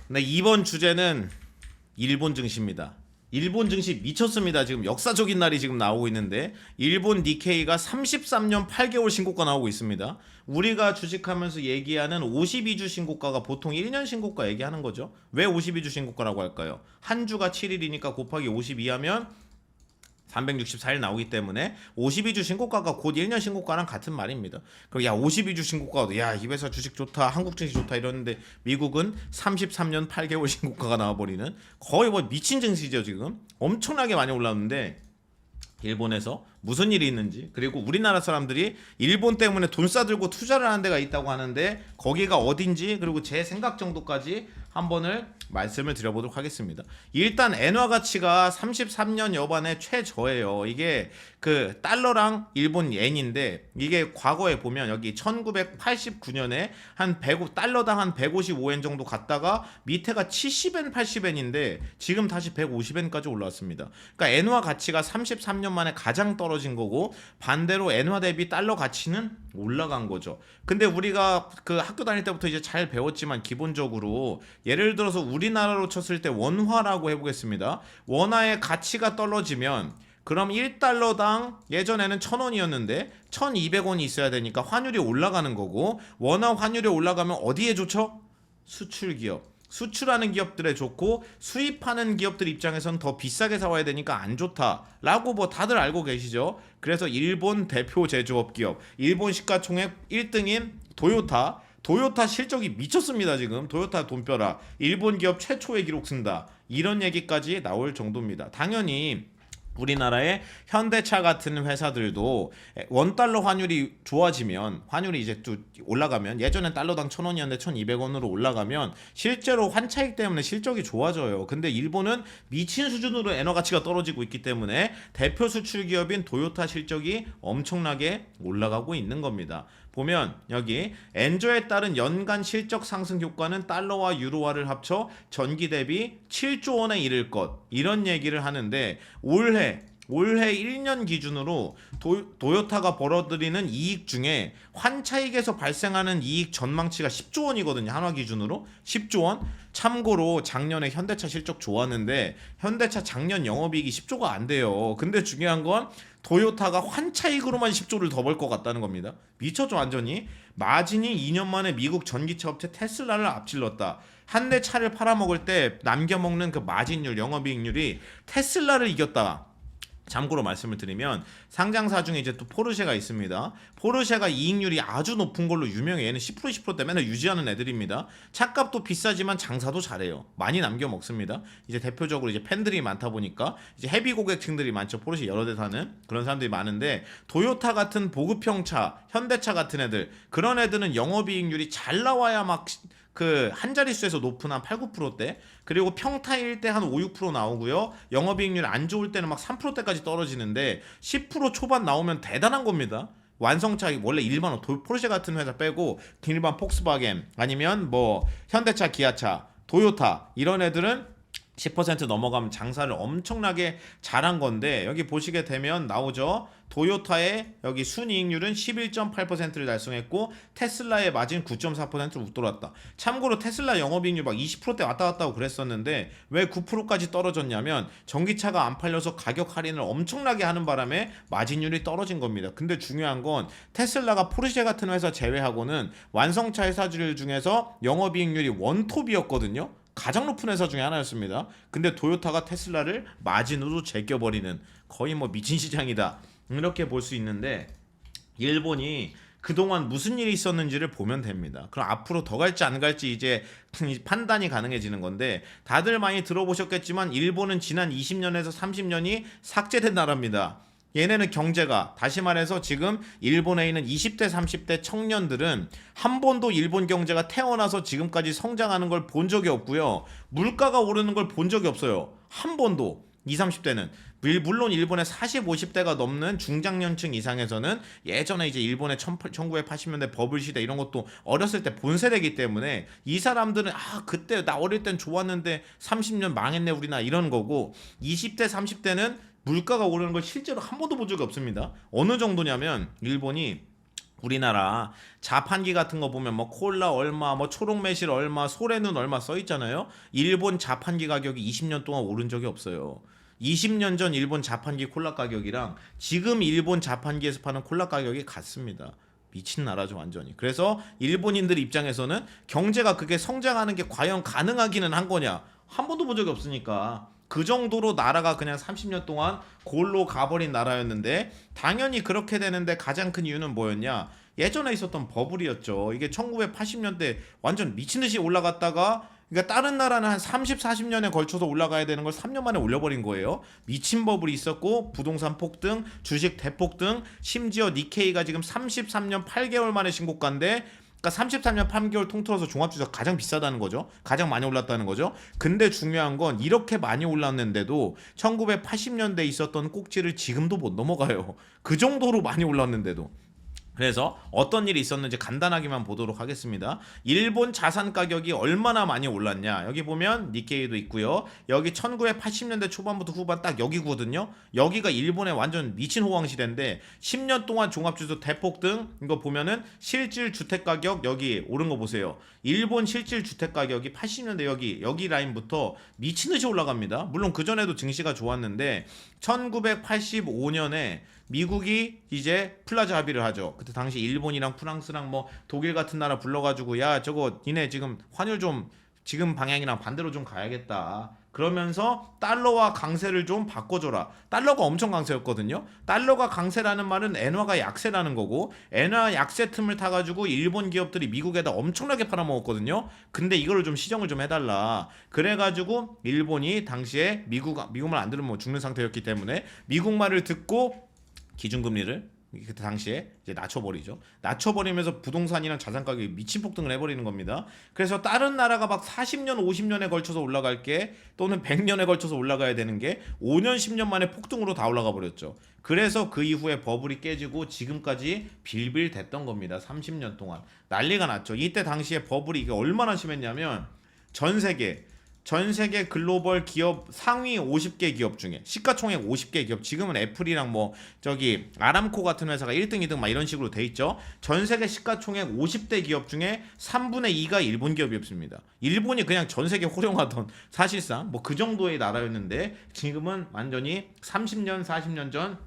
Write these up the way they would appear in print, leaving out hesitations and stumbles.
네, 이번 주제는 일본 증시입니다. 일본 증시 미쳤습니다. 지금 역사적인 날이 지금 나오고 있는데 일본 니케이가 33년 8개월 신고가 나오고 있습니다. 우리가 주식하면서 얘기하는 52주 신고가가 보통 1년 신고가 얘기하는 거죠. 왜 52주 신고가라고 할까요? 한 주가 7일이니까 곱하기 52 하면 364일 나오기 때문에 52주 신고가가 곧 1년 신고가랑 같은 말입니다. 그럼 야 52주 신고가도 야 이 회사 주식 좋다 한국 증시 좋다 이러는데 미국은 33년 8개월 신고가가 나와버리는 거의 뭐 미친 증시죠. 지금 엄청나게 많이 올랐는데 일본에서 무슨 일이 있는지, 그리고 우리나라 사람들이 일본 때문에 돈 싸들고 투자를 하는 데가 있다고 하는데 거기가 어딘지, 그리고 제 생각 정도까지 한번을 말씀을 드려보도록 하겠습니다. 일단 엔화 가치가 33년 여반의 최저예요. 이게 그 달러랑 일본 엔인데 이게 과거에 보면 여기 1989년에 한 100, 달러당 한 155엔 정도 갔다가 밑에가 70엔 80엔인데 지금 다시 150엔까지 올라왔습니다. 그러니까 엔화 가치가 33년 만에 가장 떨어진 거고, 반대로 엔화 대비 달러 가치는 올라간 거죠. 근데 우리가 그 학교 다닐 때부터 이제 잘 배웠지만 기본적으로 예를 들어서 우리나라로 쳤을 때 원화라고 해보겠습니다. 원화의 가치가 떨어지면 그럼 1달러당 예전에는 1,000원이었는데 1,200원이 있어야 되니까 환율이 올라가는 거고, 원화 환율이 올라가면 어디에 좋죠? 수출 기업. 수출하는 기업들에 좋고 수입하는 기업들 입장에서는 더 비싸게 사와야 되니까 안 좋다라고 뭐 다들 알고 계시죠. 그래서 일본 대표 제조업 기업, 일본 시가총액 1등인 도요타 실적이 미쳤습니다. 지금 도요타 돈벼라 일본 기업 최초의 기록 쓴다, 이런 얘기까지 나올 정도입니다. 당연히 우리나라의 현대차 같은 회사들도 원달러 환율이 좋아지면, 환율이 이제 또 올라가면, 예전엔 달러당 1,000원이었는데 1,200원으로 올라가면 실제로 환차익 때문에 실적이 좋아져요. 근데 일본은 미친 수준으로 엔화 가치가 떨어지고 있기 때문에 대표 수출 기업인 도요타 실적이 엄청나게 올라가고 있는 겁니다. 보면 여기 엔저에 따른 연간 실적 상승 효과는 달러와 유로화를 합쳐 전기 대비 7조 원에 이를 것, 이런 얘기를 하는데 올해 1년 기준으로 도요타가 벌어들이는 이익 중에 환차익에서 발생하는 이익 전망치가 10조 원이거든요. 한화 기준으로 10조 원. 참고로 작년에 현대차 실적 좋았는데 현대차 작년 영업이익이 10조가 안 돼요. 근데 중요한 건 도요타가 환차익으로만 10조를 더 벌 것 같다는 겁니다. 미쳤죠 완전히. 마진이 2년 만에 미국 전기차 업체 테슬라를 앞질렀다. 한 대 차를 팔아먹을 때 남겨먹는 그 마진율, 영업이익률이 테슬라를 이겼다. 참고로 말씀을 드리면 상장사 중에 이제 또 포르쉐가 있습니다. 포르쉐가 이익률이 아주 높은 걸로 유명해. 얘는 10% 10%대 맨날 유지하는 애들입니다. 차값도 비싸지만 장사도 잘해요. 많이 남겨 먹습니다. 이제 대표적으로 이제 팬들이 많다 보니까 이제 헤비 고객층들이 많죠. 포르쉐 여러 대 사는 그런 사람들이 많은데, 도요타 같은 보급형 차, 현대차 같은 애들, 그런 애들은 영업이익률이 잘 나와야 막 그 한 자릿수에서 높은 한 8, 9%대, 그리고 평타일 때 한 5, 6% 나오고요. 영업이익률 안 좋을 때는 막 3%대까지 떨어지는데 10% 초반 나오면 대단한 겁니다. 완성차 원래 일반 포르쉐 같은 회사 빼고 일반 폭스바겐 아니면 뭐 현대차, 기아차, 도요타 이런 애들은 10% 넘어가면 장사를 엄청나게 잘한 건데, 여기 보시게 되면 나오죠. 도요타의 여기 순이익률은 11.8%를 달성했고 테슬라의 마진 9.4%를 웃돌았다. 참고로 테슬라 영업이익률 막 20%대 왔다 갔다 하고 그랬었는데 왜 9%까지 떨어졌냐면 전기차가 안 팔려서 가격 할인을 엄청나게 하는 바람에 마진율이 떨어진 겁니다. 근데 중요한 건 테슬라가 포르쉐 같은 회사 제외하고는 완성차 회사들 중에서 영업이익률이 원톱이었거든요. 가장 높은 회사 중에 하나였습니다. 근데 도요타가 테슬라를 마진으로 제껴버리는, 거의 뭐 미친 시장이다 이렇게 볼 수 있는데, 일본이 그동안 무슨 일이 있었는지를 보면 됩니다. 그럼 앞으로 더 갈지 안 갈지 이제 판단이 가능해지는 건데, 다들 많이 들어보셨겠지만 일본은 지난 20년에서 30년이 삭제된 나라입니다. 얘네는 경제가, 다시 말해서 지금 일본에 있는 20대 30대 청년들은 한 번도 일본 경제가 태어나서 지금까지 성장하는 걸 본 적이 없고요. 물가가 오르는 걸 본 적이 없어요. 한 번도. 20, 30대는 물론 일본의 40, 50대가 넘는 중장년층 이상에서는 예전에 이제 일본의 1980년대 버블 시대 이런 것도 어렸을 때 본 세대이기 때문에 이 사람들은 그때 나 어릴 땐 좋았는데 30년 망했네 우리나 이런 거고, 20대 30대는 물가가 오르는 걸 실제로 한 번도 본 적이 없습니다. 어느 정도냐면 일본이 우리나라 자판기 같은 거 보면 뭐 콜라 얼마, 뭐 초록 매실 얼마, 소래눈 얼마 써 있잖아요. 일본 자판기 가격이 20년 동안 오른 적이 없어요. 20년 전 일본 자판기 콜라 가격이랑 지금 일본 자판기에서 파는 콜라 가격이 같습니다. 미친 나라죠 완전히. 그래서 일본인들 입장에서는 경제가 그게 성장하는 게 과연 가능하기는 한 거냐, 한 번도 본 적이 없으니까. 그 정도로 나라가 그냥 30년 동안 골로 가버린 나라였는데, 당연히 그렇게 되는데 가장 큰 이유는 뭐였냐, 예전에 있었던 버블이었죠. 이게 1980년대 완전 미친듯이 올라갔다가, 그러니까 다른 나라는 한 30, 40년에 걸쳐서 올라가야 되는 걸 3년 만에 올려버린 거예요. 미친 버블이 있었고, 부동산 폭등, 주식 대폭등, 심지어 니케이가 지금 33년 8개월 만에 신고가인데, 그러니까 33년 3개월 통틀어서 종합주식 가장 비싸다는 거죠. 가장 많이 올랐다는 거죠. 근데 중요한 건 이렇게 많이 올랐는데도 1980년대에 있었던 꼭지를 지금도 못 넘어가요. 그 정도로 많이 올랐는데도. 그래서 어떤 일이 있었는지 간단하게만 보도록 하겠습니다. 일본 자산 가격이 얼마나 많이 올랐냐, 여기 보면 니케이도 있고요. 여기 1980년대 초반부터 후반 딱 여기거든요. 여기가 일본의 완전 미친 호황 시대인데 10년 동안 종합주식 대폭등. 이거 보면은 실질 주택 가격 여기 오른 거 보세요. 일본 실질 주택 가격이 80년대 여기 라인부터 미친듯이 올라갑니다. 물론 그전에도 증시가 좋았는데 1985년에 미국이 이제 플라자 합의를 하죠. 그때 당시 일본이랑 프랑스랑 뭐 독일 같은 나라 불러가지고, 야 저거 니네 지금 환율 좀 지금 방향이랑 반대로 좀 가야겠다. 그러면서 달러와 강세를 좀 바꿔줘라. 달러가 엄청 강세였거든요. 달러가 강세라는 말은 엔화가 약세라는 거고, 엔화 약세 틈을 타가지고 일본 기업들이 미국에다 엄청나게 팔아먹었거든요. 근데 이거를 좀 시정을 좀 해달라. 그래가지고 일본이 당시에 미국 말 안 들으면 죽는 상태였기 때문에 미국 말을 듣고 기준금리를 그때 당시에 이제 낮춰버리죠. 낮춰버리면서 부동산이랑 자산 가격이 미친 폭등을 해버리는 겁니다. 그래서 다른 나라가 막 40년, 50년에 걸쳐서 올라갈 게, 또는 100년에 걸쳐서 올라가야 되는 게 5년, 10년 만에 폭등으로 다 올라가 버렸죠. 그래서 그 이후에 버블이 깨지고 지금까지 빌빌 됐던 겁니다. 30년 동안 난리가 났죠. 이때 당시에 버블이 이게 얼마나 심했냐면, 전 세계 글로벌 기업 상위 50개 기업 중에 시가총액 50개 기업, 지금은 애플이랑 뭐 저기 아람코 같은 회사가 1등, 2등 막 이런 식으로 돼 있죠. 전 세계 시가총액 50대 기업 중에 3분의 2가 일본 기업이었습니다. 일본이 그냥 전 세계 호령하던, 사실상 뭐 그 정도의 나라였는데 지금은 완전히 30년, 40년 전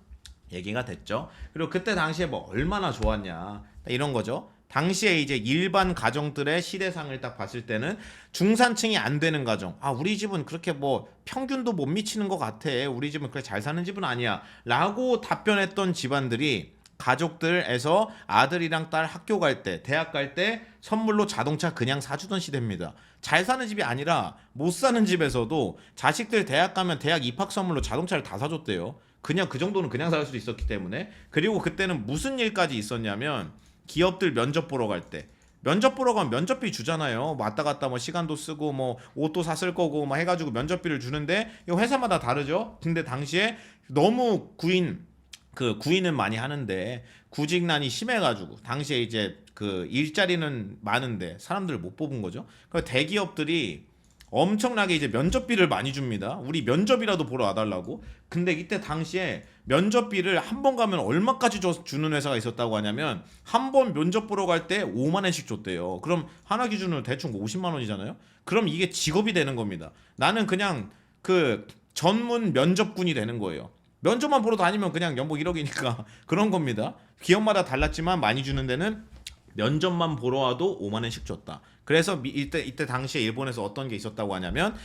얘기가 됐죠. 그리고 그때 당시에 뭐 얼마나 좋았냐 이런 거죠. 당시에 이제 일반 가정들의 시대상을 딱 봤을 때는 중산층이 안 되는 가정, 우리 집은 그렇게 뭐 평균도 못 미치는 것 같아, 우리 집은 그렇게 잘 사는 집은 아니야 라고 답변했던 집안들이, 가족들에서 아들이랑 딸 학교 갈 때, 대학 갈 때 선물로 자동차 그냥 사주던 시대입니다. 잘 사는 집이 아니라 못 사는 집에서도 자식들 대학 가면 대학 입학 선물로 자동차를 다 사줬대요. 그냥 그 정도는 그냥 살 수도 있었기 때문에. 그리고 그때는 무슨 일까지 있었냐면, 기업들 면접 보러 갈 때, 면접 보러 가면 면접비 주잖아요. 왔다 갔다 뭐 시간도 쓰고 뭐 옷도 샀을 거고 막 해가지고 면접비를 주는데, 이거 회사마다 다르죠. 근데 당시에 너무 구인은 많이 하는데 구직난이 심해가지고, 당시에 이제 그 일자리는 많은데 사람들을 못 뽑은 거죠. 그 대기업들이 엄청나게 이제 면접비를 많이 줍니다. 우리 면접이라도 보러 와달라고. 근데 이때 당시에 면접비를 한 번 가면 얼마까지 주는 회사가 있었다고 하냐면, 한 번 면접 보러 갈 때 5만 원씩 줬대요. 그럼 하나 기준으로 대충 50만 원이잖아요. 그럼 이게 직업이 되는 겁니다. 나는 그냥 그 전문 면접군이 되는 거예요. 면접만 보러 다니면 그냥 연봉 1억이니까 그런 겁니다. 기업마다 달랐지만 많이 주는 데는 면접만 보러 와도 5만 원씩 줬다. 그래서 이때 당시에 일본에서 어떤 게 있었다고 하냐면,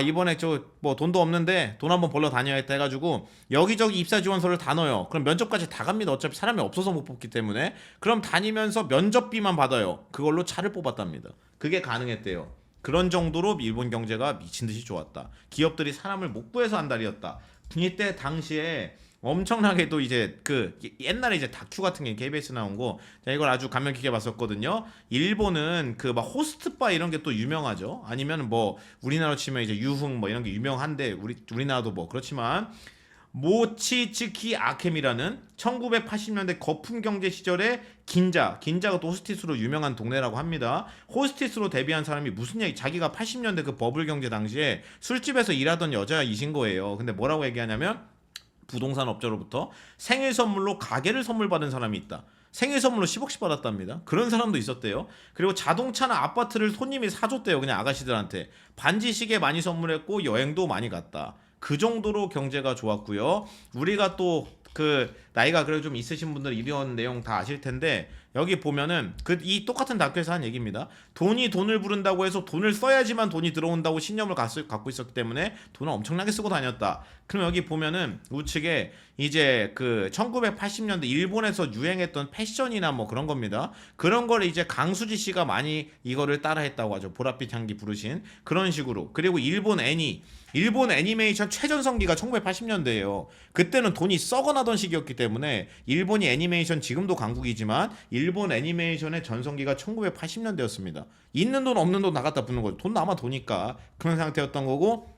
이번에 저 뭐 돈도 없는데 돈 한번 벌러 다녀야겠다 해가지고 여기저기 입사 지원서를 다 넣어요. 그럼 면접까지 다 갑니다. 어차피 사람이 없어서 못 뽑기 때문에. 그럼 다니면서 면접비만 받아요. 그걸로 차를 뽑았답니다. 그게 가능했대요. 그런 정도로 일본 경제가 미친 듯이 좋았다. 기업들이 사람을 못 구해서 한달이었다. 이때 당시에 엄청나게 또 이제 그 옛날에 이제 다큐 같은 게 KBS 나온 거, 제가 이걸 아주 감명 깊게 봤었거든요. 일본은 그 막 호스트바 이런 게 또 유명하죠. 아니면 뭐 우리나라로 치면 이제 유흥 뭐 이런 게 유명한데, 우리나라도 뭐 그렇지만, 모치츠키 아케미라는 1980년대 거품 경제 시절에 긴자가 또 호스티스로 유명한 동네라고 합니다. 호스티스로 데뷔한 사람이 무슨 얘기, 자기가 80년대 그 버블 경제 당시에 술집에서 일하던 여자이신 거예요. 근데 뭐라고 얘기하냐면, 부동산 업자로부터 생일 선물로 가게를 선물 받은 사람이 있다. 생일 선물로 10억씩 받았답니다. 그런 사람도 있었대요. 그리고 자동차나 아파트를 손님이 사줬대요. 그냥 아가씨들한테. 반지 시계 많이 선물했고 여행도 많이 갔다. 그 정도로 경제가 좋았고요. 우리가 또 그 나이가 그래도 좀 있으신 분들 이런 내용 다 아실 텐데 여기 보면은 이 똑같은 다큐에서 한 얘기입니다. 돈이 돈을 부른다고 해서 돈을 써야지만 돈이 들어온다고 신념을 갖고 있었기 때문에 돈을 엄청나게 쓰고 다녔다. 그럼 여기 보면은 우측에 이제 그 1980년대 일본에서 유행했던 패션이나 뭐 그런 겁니다. 그런 걸 이제 강수지 씨가 많이 이거를 따라했다고 하죠. 보랏빛 향기 부르신 그런 식으로. 그리고 일본 애니메이션 최전성기가 1980년대예요. 그때는 돈이 썩어나던 시기였기 때문에 일본이 애니메이션 지금도 강국이지만 일본 애니메이션의 전성기가 1980년대였습니다. 있는 돈 없는 돈 나갔다 부는 거죠. 돈 남아 도니까 그런 상태였던 거고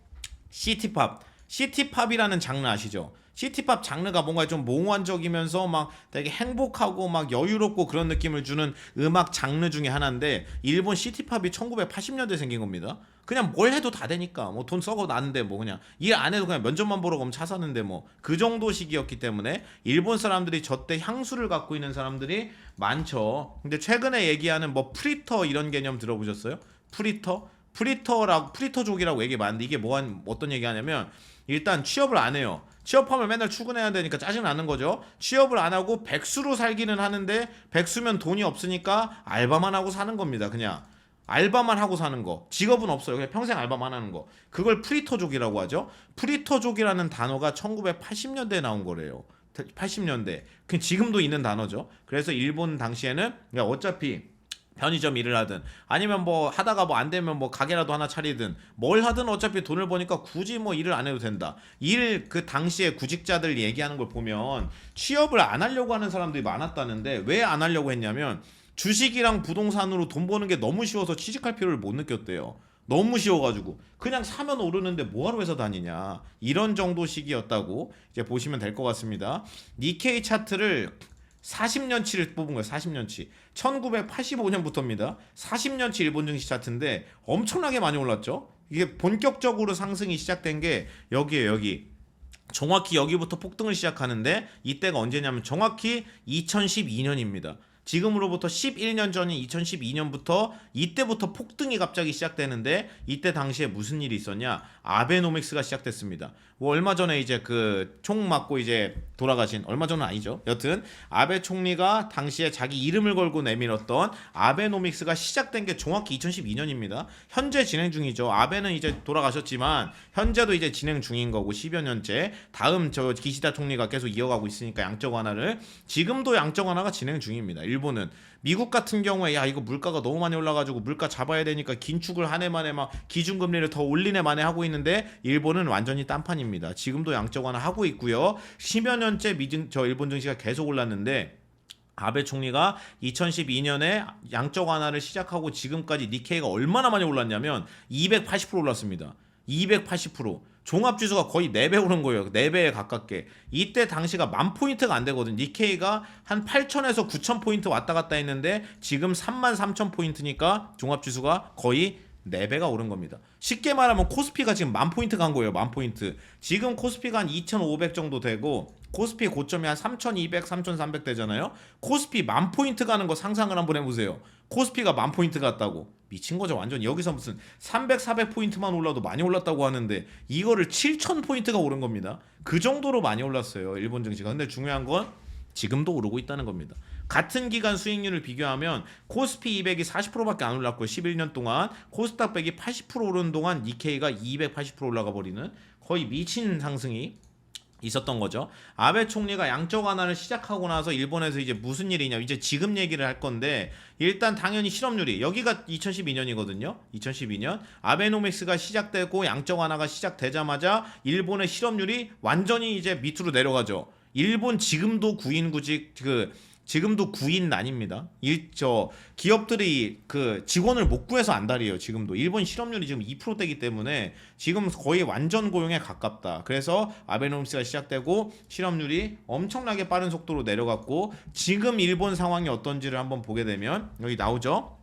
시티팝이라는 장르 아시죠? 시티팝 장르가 뭔가 좀 몽환적이면서 막 되게 행복하고 막 여유롭고 그런 느낌을 주는 음악 장르 중에 하나인데 일본 시티팝이 1980년대에 생긴 겁니다. 그냥 뭘 해도 다 되니까 뭐 돈 썩어 나는데 뭐 그냥 일 안 해도 그냥 면접만 보러 가면 차 사는데 뭐 그 정도 시기였기 때문에 일본 사람들이 저때 향수를 갖고 있는 사람들이 많죠. 근데 최근에 얘기하는 뭐 프리터 이런 개념 들어보셨어요? 프리터족이라고 얘기 많은데 이게 어떤 얘기 하냐면 일단 취업을 안 해요. 취업하면 맨날 출근해야 되니까 짜증 나는 거죠. 취업을 안 하고 백수로 살기는 하는데 백수면 돈이 없으니까 알바만 하고 사는 겁니다. 그냥 알바만 하고 사는 거. 직업은 없어요. 그냥 평생 알바만 하는 거. 그걸 프리터족이라고 하죠. 프리터족이라는 단어가 1980년대에 나온 거래요. 80년대. 그 지금도 있는 단어죠. 그래서 일본 당시에는 어차피 편의점 일을 하든 아니면 뭐 하다가 뭐 안 되면 뭐 가게라도 하나 차리든 뭘 하든 어차피 돈을 버니까 굳이 뭐 일을 안 해도 된다. 그 당시에 구직자들 얘기하는 걸 보면 취업을 안 하려고 하는 사람들이 많았다는데 왜 안 하려고 했냐면 주식이랑 부동산으로 돈 버는 게 너무 쉬워서 취직할 필요를 못 느꼈대요. 너무 쉬워가지고 그냥 사면 오르는데 뭐하러 회사 다니냐 이런 정도 시기였다고 이제 보시면 될 것 같습니다. 니케이 차트를 40년치를 뽑은 거예요. 40년치. 1985년부터입니다. 40년치 일본 증시 차트인데 엄청나게 많이 올랐죠. 이게 본격적으로 상승이 시작된 게 여기에요. 여기. 정확히 여기부터 폭등을 시작하는데 이때가 언제냐면 정확히 2012년입니다. 지금으로부터 11년 전인 2012년부터 이때부터 폭등이 갑자기 시작되는데 이때 당시에 무슨 일이 있었냐? 아베노믹스가 시작됐습니다. 뭐 얼마 전에 이제 그 총 맞고 이제 돌아가신 얼마 전은 아니죠. 여튼 아베 총리가 당시에 자기 이름을 걸고 내밀었던 아베노믹스가 시작된 게 정확히 2012년입니다. 현재 진행 중이죠. 아베는 이제 돌아가셨지만 현재도 이제 진행 중인 거고 10여 년째 다음 저 기시다 총리가 계속 이어가고 있으니까 양적 완화를 지금도 양적 완화가 진행 중입니다. 일본은 미국 같은 경우에 야 이거 물가가 너무 많이 올라가지고 물가 잡아야 되니까 긴축을 한 해 만에 막 기준금리를 더 올리네 만에 하고 있는데 일본은 완전히 딴판입니다. 지금도 양적 완화 하고 있고요. 10여 년째 저 일본 증시가 계속 올랐는데 아베 총리가 2012년에 양적 완화를 시작하고 지금까지 니케이가 얼마나 많이 올랐냐면 280% 올랐습니다. 280%. 종합지수가 거의 4배 오른 거예요. 4배에 가깝게. 이때 당시가 10,000포인트가 안 되거든. 니케이가 한 8,000에서 9,000포인트 왔다 갔다 했는데 지금 33,000포인트니까 종합지수가 거의 4배가 오른 겁니다. 쉽게 말하면 코스피가 지금 10,000포인트 간 거예요. 10,000포인트. 지금 코스피가 한 2,500 정도 되고 코스피 고점이 한 3,200, 3,300 되잖아요. 코스피 10,000포인트 가는 거 상상을 한번 해보세요. 코스피가 10,000포인트 갔다고. 미친 거죠. 완전 여기서 무슨 300, 400포인트만 올라도 많이 올랐다고 하는데 이거를 7,000포인트가 오른 겁니다. 그 정도로 많이 올랐어요. 일본 증시가. 근데 중요한 건 지금도 오르고 있다는 겁니다. 같은 기간 수익률을 비교하면 코스피 200이 40%밖에 안 올랐고요. 11년 동안 코스닥 100이 80% 오르는 동안 니케이가 280% 올라가 버리는 거의 미친 상승이 있었던 거죠. 아베 총리가 양적 완화를 시작하고 나서 일본에서 이제 무슨 일이냐 이제 지금 얘기를 할 건데 일단 당연히 실업률이 여기가 2012년이거든요. 2012년 아베노믹스가 시작되고 양적 완화가 시작되자마자 일본의 실업률이 완전히 이제 밑으로 내려가죠. 일본 지금도 지금도 구인난입니다. 기업들이 그 직원을 못 구해서 안달이에요. 지금도 일본 실업률이 지금 2%대이기 때문에 지금 거의 완전 고용에 가깝다. 그래서 아베노믹스가 시작되고 실업률이 엄청나게 빠른 속도로 내려갔고 지금 일본 상황이 어떤지를 한번 보게 되면 여기 나오죠.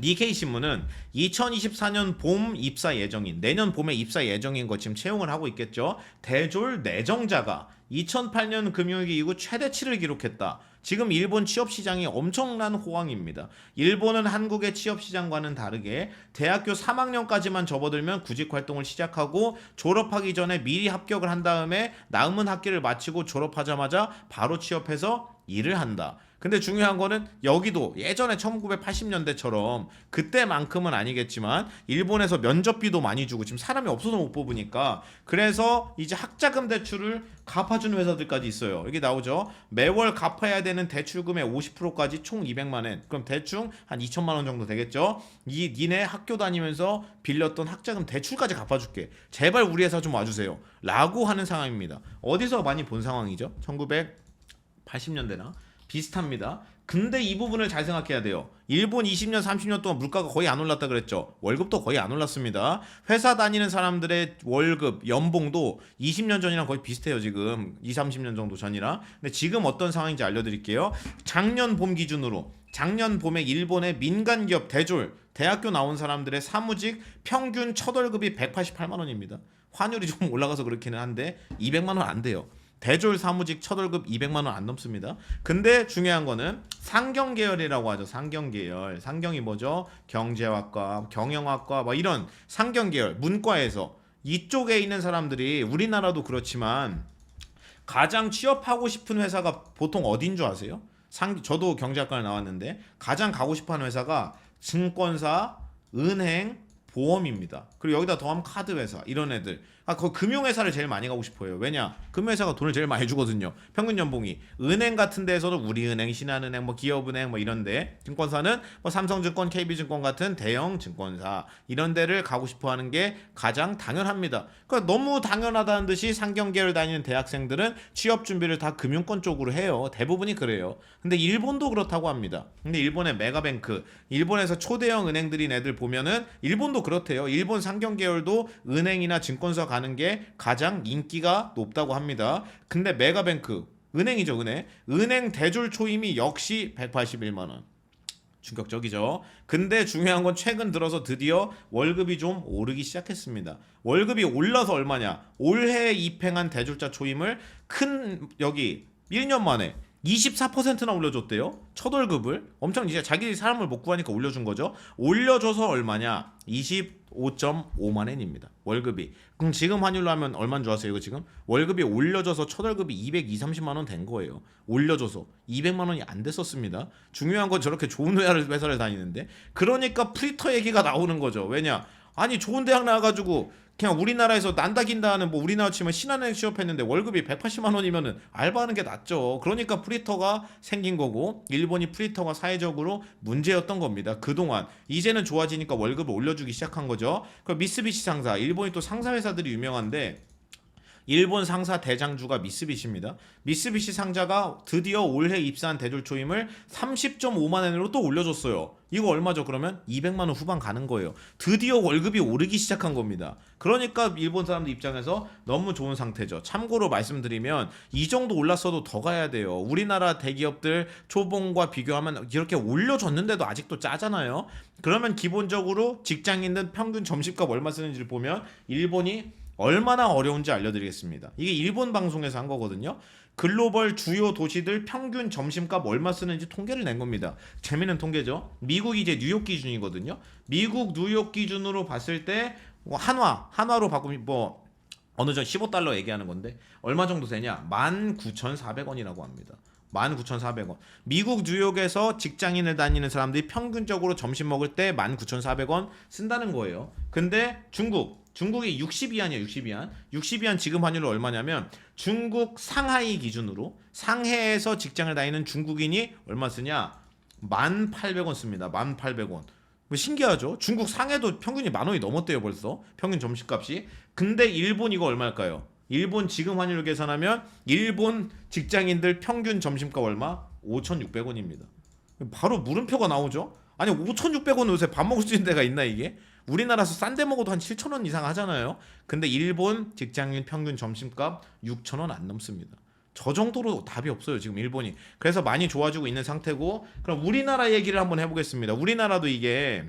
니케이 신문은 2024년 봄 입사 예정인, 내년 봄에 입사 예정인 거 지금 채용을 하고 있겠죠. 대졸 내정자가 2008년 금융위기 이후 최대치를 기록했다. 지금 일본 취업 시장이 엄청난 호황입니다. 일본은 한국의 취업 시장과는 다르게 대학교 3학년까지만 접어들면 구직 활동을 시작하고 졸업하기 전에 미리 합격을 한 다음에 남은 학기를 마치고 졸업하자마자 바로 취업해서 일을 한다. 근데 중요한 거는 여기도 예전에 1980년대처럼 그때만큼은 아니겠지만 일본에서 면접비도 많이 주고 지금 사람이 없어서 못 뽑으니까 그래서 이제 학자금 대출을 갚아주는 회사들까지 있어요. 여기 나오죠. 매월 갚아야 되는 대출금의 50%까지 총 200만 원. 그럼 대충 한 2천만 원 정도 되겠죠. 니네 학교 다니면서 빌렸던 학자금 대출까지 갚아줄게. 제발 우리 회사 좀 와주세요. 라고 하는 상황입니다. 어디서 많이 본 상황이죠? 1980년대나 비슷합니다. 근데 이 부분을 잘 생각해야 돼요. 일본 20년, 30년 동안 물가가 거의 안 올랐다 그랬죠. 월급도 거의 안 올랐습니다. 회사 다니는 사람들의 월급, 연봉도 20년 전이랑 거의 비슷해요. 지금 20, 30년 정도 전이랑. 근데 지금 어떤 상황인지 알려드릴게요. 작년 봄 기준으로 작년 봄에 일본의 민간기업 대졸, 대학교 나온 사람들의 사무직 평균 첫 월급이 188만 원입니다. 환율이 좀 올라가서 그렇기는 한데 200만 원 안 돼요. 대졸 사무직 첫 월급 200만 원 안 넘습니다. 근데 중요한 거는 상경 계열이라고 하죠. 상경 계열. 상경이 뭐죠? 경제학과, 경영학과 뭐 이런 상경 계열 문과에서 이쪽에 있는 사람들이 우리나라도 그렇지만 가장 취업하고 싶은 회사가 보통 어딘 줄 아세요? 저도 경제학과를 나왔는데 가장 가고 싶어하는 회사가 증권사, 은행, 보험입니다. 그리고 여기다 더하면 카드 회사 이런 애들. 그 금융회사를 제일 많이 가고 싶어요. 왜냐? 금융회사가 돈을 제일 많이 주거든요. 평균 연봉이. 은행 같은 데에서도 우리은행, 신한은행, 뭐 기업은행 뭐 이런데 증권사는 뭐 삼성증권, KB증권 같은 대형 증권사 이런 데를 가고 싶어하는 게 가장 당연합니다. 그러니까 너무 당연하다는 듯이 상경계열 다니는 대학생들은 취업 준비를 다 금융권 쪽으로 해요. 대부분이 그래요. 근데 일본도 그렇다고 합니다. 근데 일본의 메가뱅크, 일본에서 초대형 은행들인 애들 보면은 일본도 그렇대요. 일본 상경계열도 은행이나 증권사 가는 게 가장 인기가 높다고 합니다. 근데 메가뱅크, 은행이죠, 은행 대졸 초임이 역시 181만 원. 충격적이죠. 근데 중요한 건 최근 들어서 드디어 월급이 좀 오르기 시작했습니다. 월급이 올라서 얼마냐? 올해 입행한 대졸자 초임을 여기 1년 만에 24%나 올려줬대요. 첫 월급을 엄청 이제 자기 사람을 못 구하니까 올려준 거죠. 올려줘서 얼마냐? 25.5만 엔입니다. 월급이. 그럼 지금 환율로 하면 얼마인 줄 아세요? 이거 지금 월급이 올려줘서 첫 월급이 220, 30만 원 된 거예요. 올려줘서 200만 원이 안 됐었습니다. 중요한 건 저렇게 좋은 회사를 다니는데 그러니까 프리터 얘기가 나오는 거죠. 왜냐? 아니 좋은 대학 나와가지고 그냥 우리나라에서 난다긴다 하는 뭐 우리나라 치면 신한은행 취업했는데 월급이 180만 원이면은 알바하는 게 낫죠. 그러니까 프리터가 생긴 거고 일본이 프리터가 사회적으로 문제였던 겁니다. 그동안 이제는 좋아지니까 월급을 올려주기 시작한 거죠. 그 미쓰비시 상사, 일본이 또 상사 회사들이 유명한데 일본 상사 대장주가 미쓰비시입니다. 미쓰비시 상자가 드디어 올해 입사한 대졸 초임을 30.5만 엔으로 또 올려줬어요. 이거 얼마죠? 그러면 200만 원 후반 가는 거예요. 드디어 월급이 오르기 시작한 겁니다. 그러니까 일본 사람들 입장에서 너무 좋은 상태죠. 참고로 말씀드리면 이 정도 올랐어도 더 가야 돼요. 우리나라 대기업들 초봉과 비교하면 이렇게 올려줬는데도 아직도 짜잖아요. 그러면 기본적으로 직장인들 평균 점심값 얼마 쓰는지를 보면 일본이 얼마나 어려운지 알려드리겠습니다. 이게 일본 방송에서 한 거거든요. 글로벌 주요 도시들 평균 점심값 얼마 쓰는지 통계를 낸 겁니다. 재미있는 통계죠. 미국이 이제 뉴욕 기준이거든요. 미국 뉴욕 기준으로 봤을 때 한화로 바꾸면 뭐 어느 정도 15달러 얘기하는 건데 얼마 정도 되냐? 19,400원이라고 합니다. 19,400원. 미국 뉴욕에서 직장인을 다니는 사람들이 평균적으로 점심 먹을 때 19,400원 쓴다는 거예요. 근데 중국이 60위안이에요. 60위안. 60위안 지금 환율로 얼마냐면 중국 상하이 기준으로 상해에서 직장을 다니는 중국인이 얼마 쓰냐? 1,800원 씁니다. 1,800원. 뭐 신기하죠? 중국 상해도 평균이 10,000원이 넘었대요 벌써. 평균 점심값이. 근데 일본 이거 얼마일까요? 일본 지금 환율로 계산하면 일본 직장인들 평균 점심값 얼마? 5,600원입니다. 바로 물음표가 나오죠? 아니 5,600원 요새 밥 먹을 수 있는 데가 있나 이게? 우리나라에서 싼 데 먹어도 한 7,000원 이상 하잖아요. 근데 일본 직장인 평균 점심값 6,000원 안 넘습니다. 저 정도로 답이 없어요 지금 일본이. 그래서 많이 좋아지고 있는 상태고, 그럼 우리나라 얘기를 한번 해보겠습니다. 우리나라도 이게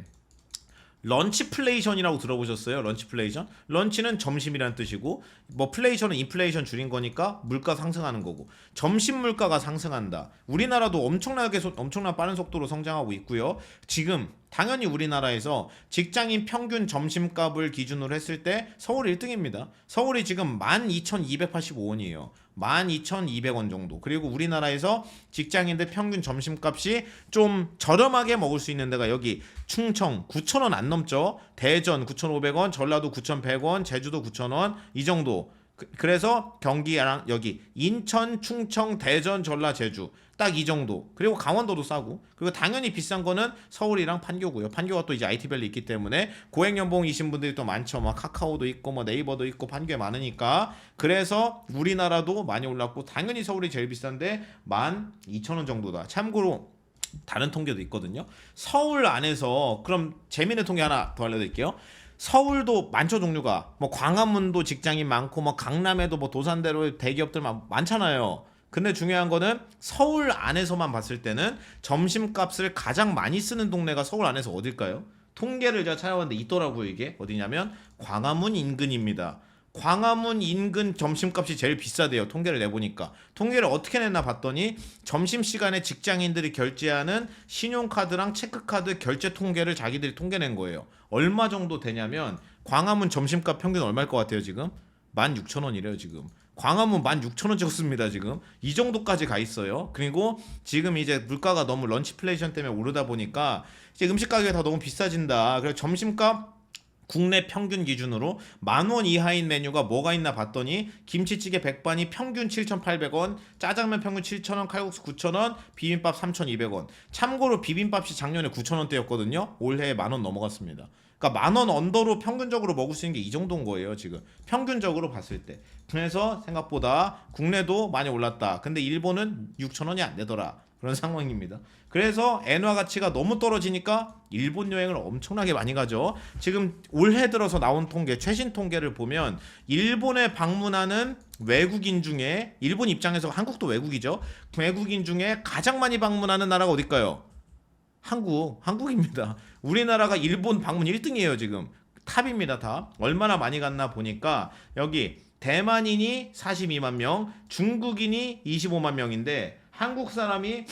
런치플레이션이라고 들어보셨어요? 런치플레이션? 런치는 점심이란 뜻이고, 뭐 플레이션은 인플레이션 줄인 거니까 물가 상승하는 거고, 점심 물가가 상승한다. 우리나라도 엄청난 빠른 속도로 성장하고 있고요. 지금 당연히 우리나라에서 직장인 평균 점심값을 기준으로 했을 때 서울 1등입니다. 서울이 지금 12,285원이에요. 12,200원 정도. 그리고 우리나라에서 직장인들 평균 점심값이 좀 저렴하게 먹을 수 있는 데가 여기 충청 9,000원 안 넘죠. 대전 9,500원, 전라도 9,100원, 제주도 9,000원 이 정도. 그래서 경기랑 여기 인천, 충청, 대전, 전라, 제주 딱 이 정도. 그리고 강원도도 싸고. 그리고 당연히 비싼 거는 서울이랑 판교고요. 판교가 또 이제 IT밸리 있기 때문에 고액 연봉이신 분들이 또 많죠. 막 카카오도 있고 뭐 네이버도 있고 판교에 많으니까. 그래서 우리나라도 많이 올랐고, 당연히 서울이 제일 비싼데 12,000원 정도다. 참고로 다른 통계도 있거든요. 서울 안에서 그럼 재미있는 통계 하나 더 알려드릴게요. 서울도 많죠, 종류가. 뭐 광화문도 직장인 많고, 뭐 강남에도 뭐 도산대로 대기업들 많잖아요. 근데 중요한 거는 서울 안에서만 봤을 때는 점심값을 가장 많이 쓰는 동네가 서울 안에서 어딜까요? 통계를 제가 찾아봤는데 있더라고요. 이게 어디냐면 광화문 인근입니다. 광화문 인근 점심값이 제일 비싸대요. 통계를 내보니까. 통계를 어떻게 냈나 봤더니 점심시간에 직장인들이 결제하는 신용카드랑 체크카드 결제 통계를 자기들이 통계낸 거예요. 얼마 정도 되냐면 광화문 점심값 평균 얼마일 것 같아요 지금? 16,000원이래요 지금. 광화문 16,000원 찍었습니다 지금. 이 정도까지 가 있어요. 그리고 지금 이제 물가가 너무 런치플레이션 때문에 오르다 보니까 이제 음식 가격이 다 너무 비싸진다. 그래서 점심값 국내 평균 기준으로 10,000원 이하인 메뉴가 뭐가 있나 봤더니 김치찌개 백반이 평균 7,800원, 짜장면 평균 7,000원, 칼국수 9,000원, 비빔밥 3,200원. 참고로 비빔밥이 작년에 9,000원대였거든요. 올해 10,000원 넘어갔습니다. 그러니까 10,000원 언더로 평균적으로 먹을 수 있는 게 이 정도인 거예요 지금. 평균적으로 봤을 때. 그래서 생각보다 국내도 많이 올랐다. 근데 일본은 6,000원이 안 되더라. 그런 상황입니다. 그래서 엔화 가치가 너무 떨어지니까 일본 여행을 엄청나게 많이 가죠. 지금 올해 들어서 나온 통계, 최신 통계를 보면 일본에 방문하는 외국인 중에, 일본 입장에서 한국도 외국이죠. 외국인 중에 가장 많이 방문하는 나라가 어딜까요? 한국입니다. 우리나라가 일본 방문 1등이에요 지금. 탑입니다 탑. 얼마나 많이 갔나 보니까 여기 대만인이 42만 명, 중국인이 25만 명인데 한국 사람이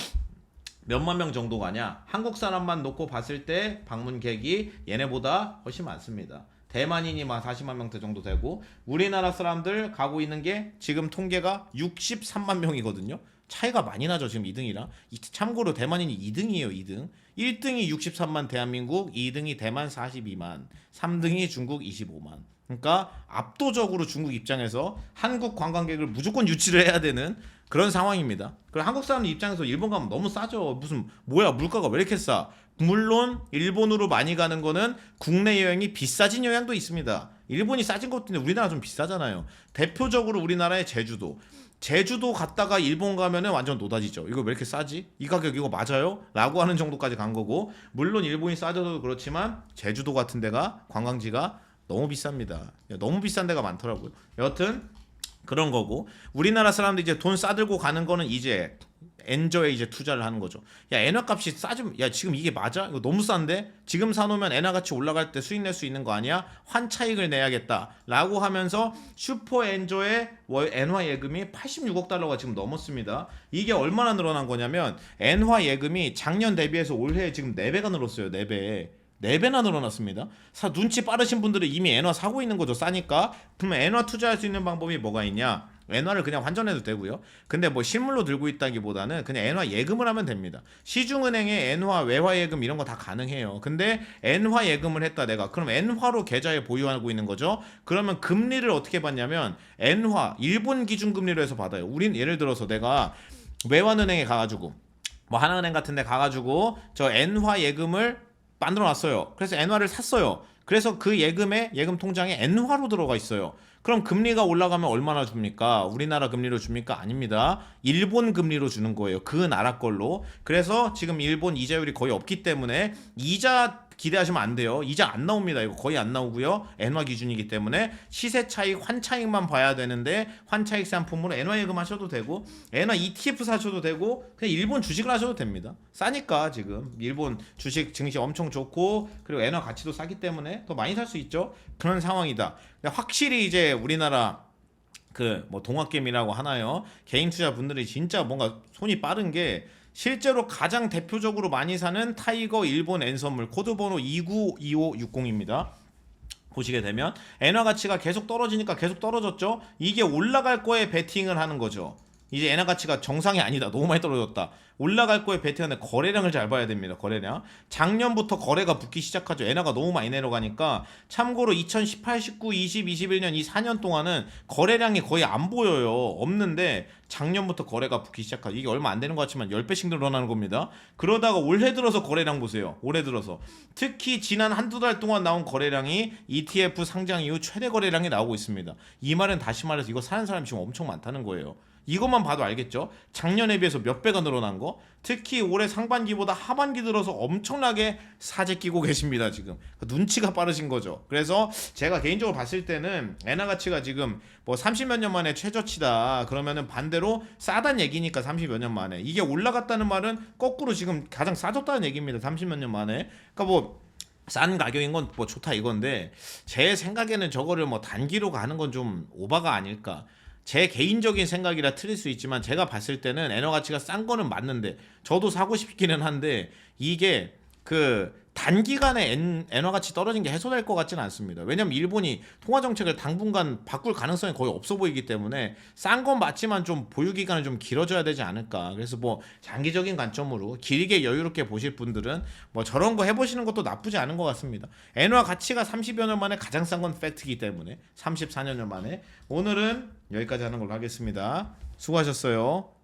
몇만 명 정도 가냐? 한국 사람만 놓고 봤을 때 방문객이 얘네보다 훨씬 많습니다. 대만인이 막 40만 명대 정도 되고, 우리나라 사람들 가고 있는 게 지금 통계가 63만 명이거든요. 차이가 많이 나죠 지금 2등이랑. 참고로 대만인이 2등이에요 2등. 1등이 63만 대한민국, 2등이 대만 42만, 3등이 중국 25만. 그러니까 압도적으로 중국 입장에서 한국 관광객을 무조건 유치를 해야 되는 그런 상황입니다. 그리고 한국 사람들 입장에서 일본 가면 너무 싸죠. 무슨 뭐야 물가가 왜 이렇게 싸? 물론 일본으로 많이 가는 거는 국내 여행이 비싸진 영향도 있습니다. 일본이 싸진 것도 있는데 우리나라 좀 비싸잖아요. 대표적으로 우리나라의 제주도 갔다가 일본 가면은 완전 노다지죠. 이거 왜 이렇게 싸지? 이 가격 이거 맞아요? 라고 하는 정도까지 간 거고, 물론 일본이 싸져도 그렇지만 제주도 같은 데가 관광지가 너무 비쌉니다. 너무 비싼 데가 많더라고요. 여튼 그런 거고, 우리나라 사람들이 이제 돈 싸들고 가는 거는 이제 엔저에 이제 투자를 하는 거죠. 야 엔화 값이 싸지면, 야 지금 이게 맞아? 이거 너무 싼데? 지금 사놓으면 엔화 가치 올라갈 때 수익 낼 수 있는 거 아니야? 환차익을 내야겠다 라고 하면서 슈퍼 엔저의 엔화 예금이 86억 달러가 지금 넘었습니다. 이게 얼마나 늘어난 거냐면 엔화 예금이 작년 대비해서 올해 지금 4배가 늘었어요. 4배나 늘어났습니다. 눈치 빠르신 분들은 이미 엔화 사고 있는 거죠. 싸니까. 그러면 엔화 투자할 수 있는 방법이 뭐가 있냐? 엔화를 그냥 환전해도 되고요. 근데 뭐 실물로 들고 있다기보다는 그냥 엔화 예금을 하면 됩니다. 시중은행에 엔화, 외화 예금 이런 거 다 가능해요. 근데 엔화 예금을 했다 내가. 그럼 엔화로 계좌에 보유하고 있는 거죠. 그러면 금리를 어떻게 받냐면 엔화, 일본 기준금리로 해서 받아요. 우린 예를 들어서 내가 외환은행에 가가지고 뭐 하나은행 같은 데 가가지고 저 엔화 예금을 만들어 놨어요. 그래서 엔화를 샀어요. 그래서 그 예금 통장에 엔화로 들어가 있어요. 그럼 금리가 올라가면 얼마나 줍니까? 우리나라 금리로 줍니까? 아닙니다. 일본 금리로 주는 거예요. 그 나라 걸로. 그래서 지금 일본 이자율이 거의 없기 때문에 이자 기대하시면 안 돼요. 이자 안 나옵니다. 이거 거의 안 나오고요. 엔화 기준이기 때문에 시세 차익, 환 차익만 봐야 되는데 환 차익 상품으로 엔화 예금하셔도 되고 엔화 ETF 사셔도 되고 그냥 일본 주식을 하셔도 됩니다. 싸니까 지금 일본 주식 증시 엄청 좋고 그리고 엔화 가치도 싸기 때문에 더 많이 살 수 있죠. 그런 상황이다. 확실히 이제 우리나라 그 뭐 동학개미라고 하나요? 개인 투자 분들이 진짜 뭔가 손이 빠른 게 실제로 가장 대표적으로 많이 사는 타이거 일본 엔선물 코드번호 292560입니다. 보시게 되면 엔화 가치가 계속 떨어지니까 계속 떨어졌죠. 이게 올라갈 거에 베팅을 하는 거죠. 이제 엔화 가치가 정상이 아니다. 너무 많이 떨어졌다. 올라갈 거에 베팅하는데 거래량을 잘 봐야 됩니다. 거래량. 작년부터 거래가 붙기 시작하죠. 엔화가 너무 많이 내려가니까. 참고로 2018, 19, 20, 21년 이 4년 동안은 거래량이 거의 안 보여요. 없는데 작년부터 거래가 붙기 시작하죠. 이게 얼마 안 되는 것 같지만 10배씩 늘어나는 겁니다. 그러다가 올해 들어서 거래량 보세요. 올해 들어서. 특히 지난 한두 달 동안 나온 거래량이 ETF 상장 이후 최대 거래량이 나오고 있습니다. 이 말은 다시 말해서 이거 사는 사람이 지금 엄청 많다는 거예요. 이것만 봐도 알겠죠? 작년에 비해서 몇 배가 늘어난 거. 특히 올해 상반기보다 하반기 들어서 엄청나게 사재 끼고 계십니다. 지금 눈치가 빠르신 거죠. 그래서 제가 개인적으로 봤을 때는 엔화 가치가 지금 뭐 30몇 년 만에 최저치다 그러면은 반대로 싸단 얘기니까 30몇 년 만에 이게 올라갔다는 말은 거꾸로 지금 가장 싸졌다는 얘기입니다. 30몇 년 만에. 그러니까 뭐 싼 가격인 건 뭐 좋다 이건데 제 생각에는 저거를 뭐 단기로 가는 건 좀 오바가 아닐까. 제 개인적인 생각이라 틀릴 수 있지만 제가 봤을 때는 엔화 가치가 싼 거는 맞는데 저도 사고 싶기는 한데 이게 그 단기간에 엔화 가치 떨어진 게 해소될 것 같지는 않습니다. 왜냐면 일본이 통화 정책을 당분간 바꿀 가능성이 거의 없어 보이기 때문에 싼 건 맞지만 좀 보유 기간을 좀 길어져야 되지 않을까. 그래서 뭐 장기적인 관점으로 길게 여유롭게 보실 분들은 뭐 저런 거 해보시는 것도 나쁘지 않은 것 같습니다. 엔화 가치가 30여 년 만에 가장 싼 건 팩트이기 때문에 34년 만에 오늘은 여기까지 하는 걸로 하겠습니다. 수고하셨어요.